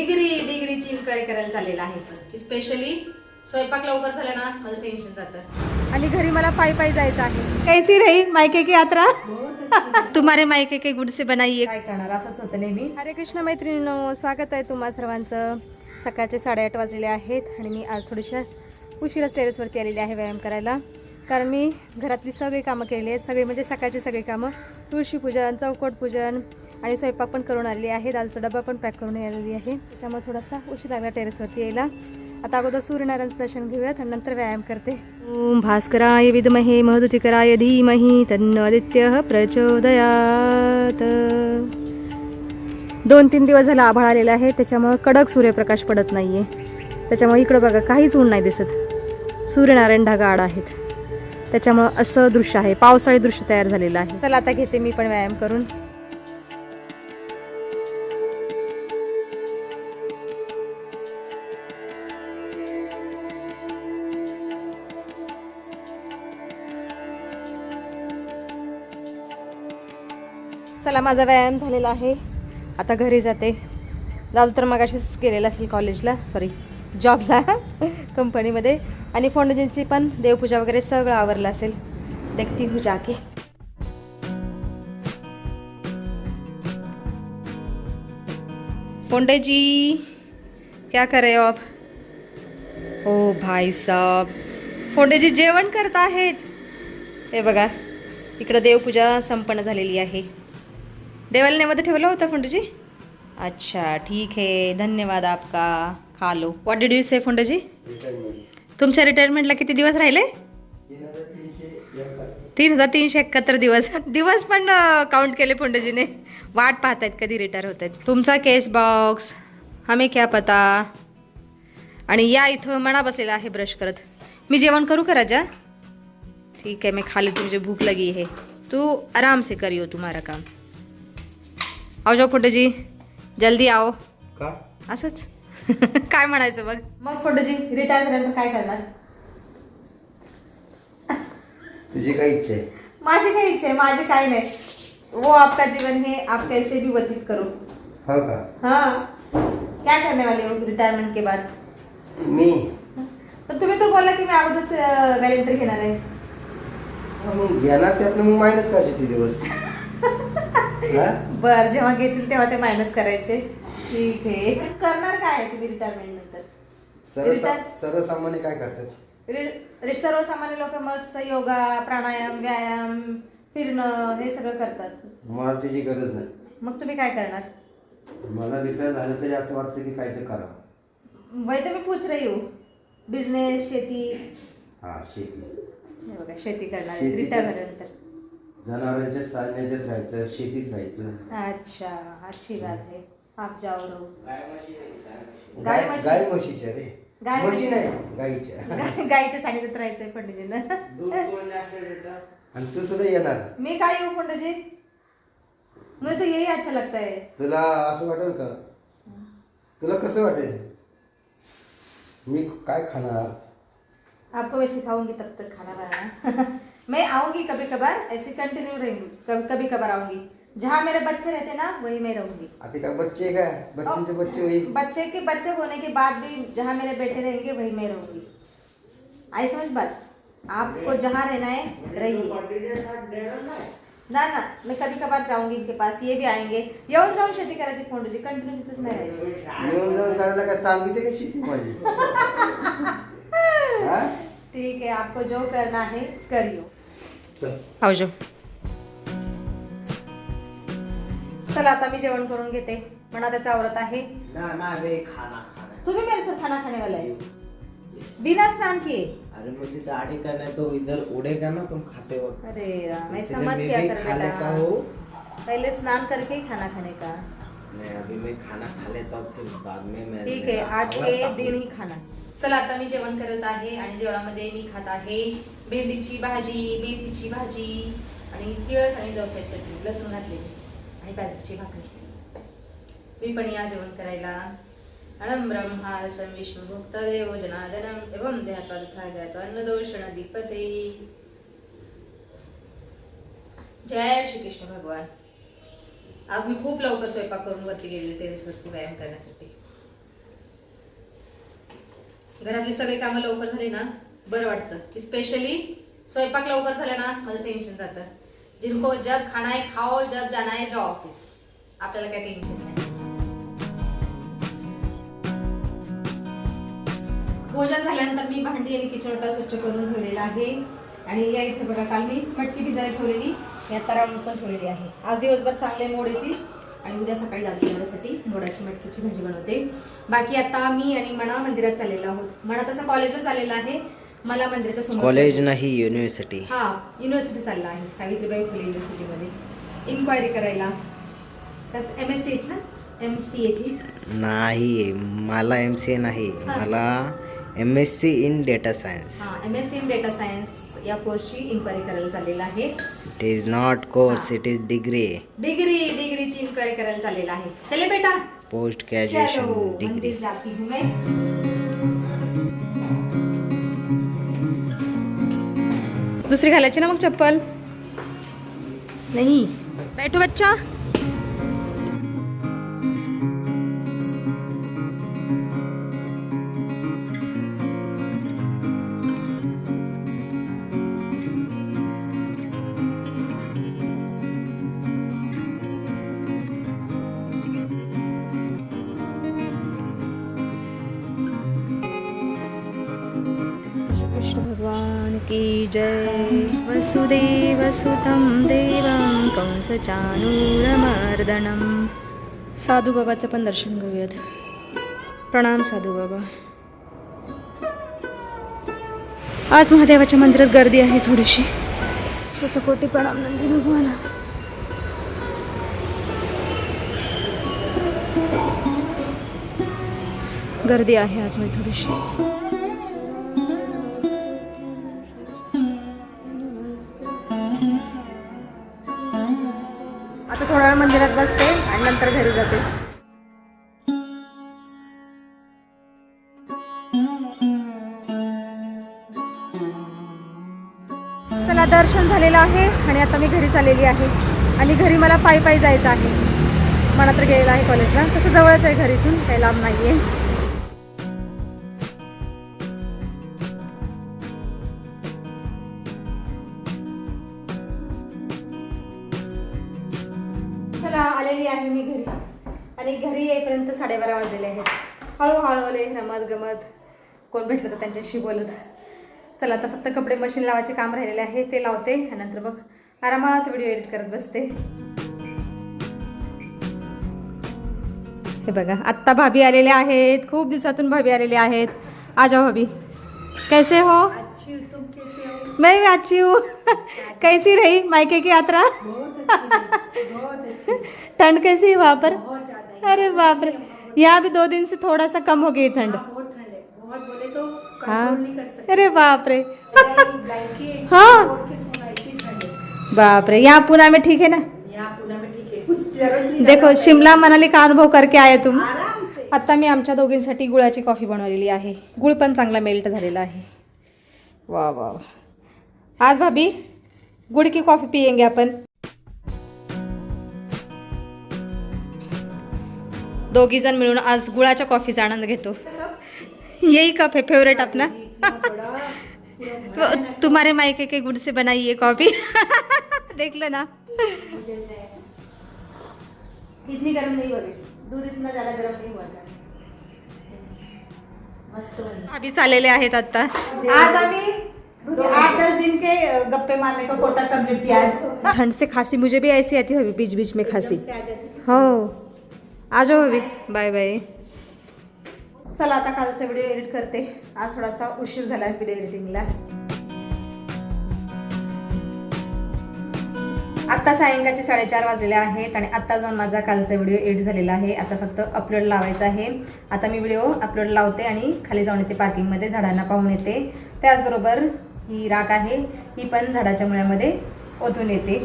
डिग्रीची inquiry करायला चाललेला आहे. स्पेशली स्वयंपाक लवकर झाला ना माझं टेन्शन जातं. आणि घरी मला पायी पायी जायचं आहे. कैसी रही मायके की यात्रा? तुम्हारे मायके के गुड से बनाइए. काय करणार, असंच होतं नेहमी. हरे कृष्ण मैत्रिणींनो, स्वागत आहे तुम्हा सर्वांचं. सकाळचे 8:30 वाजलेले आहेत आणि मी आज थोडीशा उशिराच टेरेसवरती आलेली आहे व्यायाम करायला. कारण मी घरातली सगळी कामं केलेली आहेत. सगळे म्हणजे सकाळची सगळी कामं, तुळशीपूजन, चौकट पूजन आणि स्वयंपाक पण करून आलेली आहे. दालचा डबा पण पॅक करून आलेली आहे. त्याच्यामुळे थोडासा उशीर लागला टेरेसवरती यायला. आता अगोदर सूर्यनारायणचं दर्शन घेऊयात आणि नंतर व्यायाम करते. ओम भास्कराय विद्महे मधुचिकराय धीमहि तन्नो आदित्यः प्रचोदयात्. 2-3 दिवस झाला आभाळ आलेला आहे, त्याच्यामुळे कडक सूर्यप्रकाश पडत नाहीये. त्याच्यामुळे इकडं बघा काहीच ऊन नाही दिसत. सूर्यनारायण ढगाळ आहेत, त्याच्यामुळे असं दृश्य आहे, पावसाळी दृश्य तयार झालेलं आहे. चला आता घेते मी पण व्यायाम करून. चला माझा व्यायाम झालेला आहे, आता घरी जाते. जाऊ तर मग अशीच गेलेला असेल कॉलेजला, सॉरी जॉबला कंपनीमध्ये. आणि फोंडजींची पण देवपूजा वगैरे सगळं आवरलं असेल. देखती हूँ जाके. फोंडे जी क्या कर रहे हो आप? ओ भाई साहब, फोंडे जी जेवण करत आहेत. हे बघा इकडं देवपूजा संपन्न झालेली आहे. देवाला नैवेद्य ठेवला होता फोंडेजी? अच्छा ठीक है, धन्यवाद आपका. खा लो. व्हॉट डिड यू से फोंडेजी? तुमच्या रिटायरमेंटला किती दिवस राहिले? 3,371 दिवस. दिवस पण काउंट केले फोंडेजीने. वाट पाहत आहेत कधी रिटायर होत आहेत. तुमचा केस बॉक्स हमें क्या पता. आणि या इथं मणा बसलेला आहे ब्रश करत. मी जेवण करू का राजा? ठीक है मैं खा लेती, मुझे भूख लगी है. तू आराम से करियो तुम्हारा काम. आओ जाओ फोटोजी, जल्दी आओ. का असंच काय म्हणायचं बघ. मग फोटोजी रिटायर झाल्यानंतर काय करणार? तुझी काय इच्छा आहे? माझी काय इच्छा आहे? माझी काय नाही. वो आपका जीवन है, आप कैसे भी व्यतीत करो. हो का? हाँ, क्या करने वाले हो रिटायरमेंट के बाद? मी पण तुम्ही तो बोला की मी अगोदरच व्हॅलेंटरी घेणार आहे. मग घेणार त्यातनं मग मायनस करायचे ते दिवस. बर, जेव्हा घेतील तेव्हा ते मायनस करायचे. ठीक आहे. करणार काय आहे तुम्ही रिटायरमेंट नंतर? सर्वसामान्य काय करतात? सर्वसामान्य लोक मस्त योगा, प्राणायाम, व्यायाम, फिरणं हे सगळं करतात. मला त्याची गरज नाही. मग तुम्ही काय करणार? मला रिटायर झालं तरी असं वाटतं की काहीतरी करावं. वय तर मी पूछ रही हूँ. बिझनेस, शेती. हा, शेती. हे बघा शेती करणार शेतीच्या- रिटायर झाल्यानंतर. जनावरांच्या सान्निध्यात राहायचं, शेतीत राहायचं. अच्छा, अच्छी बात है. आप जाओ रहो. गाय म्हशीच्या रे. गाय म्हशी नाही, गाईच्या. गायच्या सानिध्यात राहायचंय पंडितजींना. आणि तू सुद्धा येणार. मैं काय येऊ पंडितजी? मुझे तो यही अच्छा लगता है. तुला असं वाटेल का? तुला कसं वाटेल? मी काय खाणार? आपको मैं सिखाऊंगी तब तक खाना बनाना. मैं आऊंगी कभी कभार, ऐसे कंटिन्यू रहेंगी. कभी कभार आऊंगी. जहाँ मेरे बच्चे रहते ना वही मैं रहूंगी. आता काय बच्चे काय? बच्चे बच्चे होईल. बच्चे के बच्चे होने के बाद भी जहाँ मेरे बेटे रहेंगे वही मैं रहूंगी. आई समझ बात. आपको जहाँ रहना है रहिए. ना ना, मैं कभी कभार जाऊंगी इनके पास. ये भी आएंगे. येऊन जाऊन शेती करायची फोंडूजी, कंटिन्यू तिथंच नाही राहायचं. येऊन जाऊन करायला काय सांगितले का शेती माझी? ठीक है, आपको जो करना है करियो. चल आओ जाओ. चला आता मी जेवण करून घेते. म्हणा त्याचा आवरत आहे. तुम्ही मेरे साथ खाना खाने वाला है बिना स्नान किए? अरे मुझे दाढ़ी करना है तो इधर उड़ेगा ना तुम खाते वक्त. अरे राम, मैं इसलिए समझ मैं क्या भी कर खा लेता बेटा. हूँ. पहले स्नान करके ही खाना खाने का. नहीं अभी मैं खाना खा लेता हूँ फिर बाद में मैं. ठीक आहे, आज के दिन ही खाना. चला आता मी जेवण करत आहे आणि जेवणामध्ये मी खात आहे भेंडीची भाजी, मेथीची भाजी आणि तिळस आणि जवसाची चटणी, लसूण घातलेली आणि बाजरीची भाकरी. मी पण या जेवण करायला. अणं ब्रह्मा रसं विष्णु भुक्तदेवो जनार्दनम् एवं देहात्वा तथा ज्ञात्वा अन्नदोषण दीपते. जय श्री कृष्ण भगवान. आज मी खूप लवकर स्वयंपाक करून वरती गेले टेरेसवरती व्यायाम करण्यासाठी. घरातली सगळी कामं लवकर झाली ना बरं वाटतं. स्पेशली स्वयंपाक लवकर झाला ना माझं टेन्शन जातं. जिनको जब खाना है खाओ, जब जाना है जाओ ऑफिस. आपल्याला काय टेन्शन नाही. भोजन झाल्यानंतर मी भांडी आणि किचन ओटा स्वच्छ करून ठेवलेला आहे. आणि या इथे बघा काल मी मटकी भिजायला ठेवलेली, या तरावून पण ठेवलेली आहे. आज दिवसभर चांगले मोड येतील आणि उद्या सकाळी जाते यासाठी मोडाची मटकीची भाजी बनवते. बाकी आता मी आणि मणा मंदिरात चाललेलो आहोत. मणा तसं कॉलेजला चाललेला आहे, मला मंदिराच्या समोर. कॉलेज नाही, युनिव्हर्सिटी. हा, युनिव्हर्सिटी चालला आहे, सावित्रीबाई फुले युनिव्हर्सिटीमध्ये इन्क्वायरी करायला. तसं MSc ना, MCA ची नाही, मला MCA नाही, मला MSc इन डेटा सायन्स. हा, MSc इन डेटा सायन्स या कोर्सची इन्क्वायरी करायला चाललेला आहे. It is not course, it is degree. डिग्रीची inquiry करायला चाललेला आहे. चले बेटा, पोस्ट ग्रॅज्युएशन चलो डिग्री. मंदिर जाती हूँ मैं. दुसरी घालायची ना मग चप्पल. नहीं, बैठो बच्चा. कृष्ण भगवान की जय. वसुदेव सुतं देवं कंसचाणूरमर्दनं. साधू बाबाचं पण दर्शन घेऊयात. प्रणाम साधू बाबा. आज महादेवाच्या मंदिरात गर्दी आहे थोडीशी. शतकोटी प्रणाम नंदी भगवान. गर्दी आहे आतमध्ये थोडीशी. आता थोडा वेळ मंदिरात बसते आणि नंतर घरी जाते. चला, दर्शन झालेलं आहे आणि आता मी घरी चाललेली आहे. आणि घरी मला पायी पायी जायचं आहे. मला तर गेलेलं आहे कॉलेजला, तसं जवळच आहे घरीतून, काही लांब नाही आहे. चला, आलेली आहे मी घरी. आणि घरी येईपर्यंत 12:30 वाजलेले आहेत. हळूहळू आले, रमत गमत, कोण भेटलं तर त्यांच्याशी बोलत. चला, आता फक्त कपडे मशीन लावायचे काम राहिलेले आहे, ते लावते आणि नंतर मग आरामात व्हिडिओ एडिट करत बसते. हे बघा, आत्ता भाभी आलेले आहेत. खूप दिवसातून भाभी आलेले आहेत. आ जाओ भाभी. कैसे हो? अच्छी हूँ, तुम कैसे हो? मैं भी अच्छी हूँ. कैसी रही मायके की यात्रा? बहुत अच्छी. ठंड कैसी है वहाँ पर? बहुत ज्यादा है. अरे बाप रे, यहाँ भी 2 दिन से थोड़ा सा कम हो गई ठंड. बहुत ठंड है, बहुत बोले तो हाँ. कंट्रोल नहीं कर सकते. अरे बाप रे. ब्लैंकेट हाँ. ओढ़ के सोना, इतनी ठंड है. बाप रे, यहाँ पुणे में ठीक है ना? यहाँ पुणे में ठीक है, कुछ जरूरत नहीं. देखो, ज्यादा शिमला मनाली का अनुभव करके आए तुम. आराम से. आता मी आमच्या दोघींसाठी गुळाची कॉफी बनवलेली आहे. गुळ पण चांगला मेल्ट झालेला आहे. वा वा वा. आज भाभी गुड़ की कॉफी पियेंगे अपन. दोघी जण मिळून आज गुळाच्या कॉफीचा आनंद घेतो. यही कप है फेवरेट अपना. तुम्हारे मायके के गुड़ से बनाई ये कॉफी. देख लो ना. इतनी गर्म नहीं हो रही, दूध इतना ज्यादा गर्म नहीं हुआ था. मस्त बनी. अभी चाललेले आहेत आता. आज आम्ही 8-10 दिन के गप्पे मारने का कोटा कंप्लीट किया आज. ठंड से खांसी मुझे भी ऐसी आती है बीच बीच में खांसी. हो, आ जाओ अभी. Bye bye. चला, आता कालचा व्हिडिओ एडिट करते. आज थोडासा उशीर झाला व्हिडिओ एडिटिंगला. आत्ता सायंकाळचे 4:30 वाजलेले आहेत आणि आत्ता जाऊन माझा कालचा व्हिडिओ एडिट झालेला आहे. आता फक्त अपलोड लावायचा आहे. आता मी व्हिडिओ अपलोड लावते आणि खाली जाऊन येते पार्किंगमध्ये, झाडांना पाहून येते. त्याचबरोबर ही राख आहे, ही पण झाडाच्या मुळ्यामध्ये ओतून येते.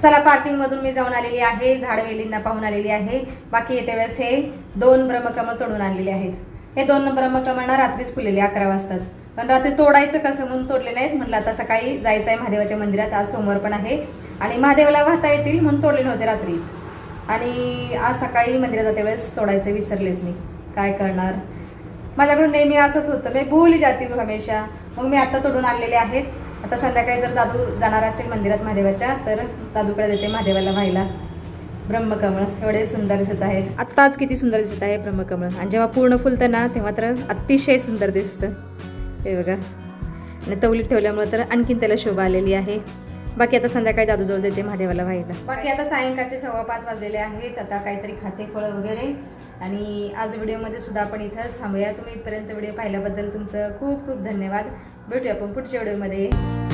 चला, पार्किंगमधून मी जाऊन आलेली आहे, झाडवेलींना पाहून आलेली आहे. बाकी येत्या वेळेस हे 2 ब्रह्मकमळ तोडून आणलेले आहेत. हे 2 ब्रह्मकमळांना रात्रीच फुललेले 11 वाजताच. पण रात्री तोडायचं कसं म्हणून तोडले नाहीत. म्हटलं आता सकाळी जायचं आहे महादेवाच्या मंदिरात. आज सोमवार पण आहे आणि महादेवाला वाहता येतील म्हणून तोडले नव्हते रात्री. आणि आज सकाळी मंदिरात जाते वेळेस तोडायचं विसरलेच मी. काय करणार. माझ्याकडून नेहमी असंच होतं, मी भूल जाती हूँ हमेशा. मग मी आता तोडून आणलेले आहेत. आता संध्याकाळी जर दादू जाणार असेल मंदिरात महादेवाच्या तर दादूकडे देते महादेवाला व्हायला. ब्रह्मकमळ एवढे सुंदर दिसत आहेत. आत्ताच किती सुंदर दिसत आहे ब्रह्मकमळ, आणि जेव्हा पूर्ण फुलतं ना तेव्हा तर अतिशय सुंदर दिसतं. हे बघा, आणि तवलीत ठेवल्यामुळे तर आणखीन त्याला शोभा आलेली आहे. बाकी आता संध्याकाळी दादूजवळ देते महादेवाला व्हायला. बाकी आता सायंकाळचे 5:15 वाजलेले आहेत. आता काहीतरी खाते फळं वगैरे. आणि आज व्हिडिओमध्ये सुद्धा आपण इथंच थांबूया. तुम्ही इथपर्यंत व्हिडिओ पाहिल्याबद्दल तुमचं खूप खूप धन्यवाद. भेटूया आपण पुढच्या व्हिडिओमध्ये.